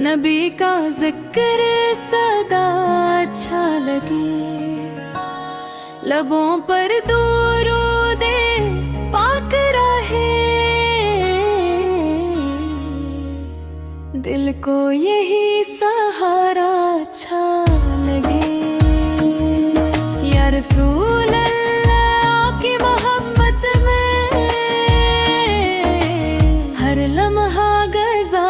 नबी का जिक्र सदा अच्छा लगे, लबों पर दुरूदे पाक रहे, दिल को यही सहारा अच्छा लगे। या रसूल अल्लाह की मोहब्बत में हर लम्हा गुज़ार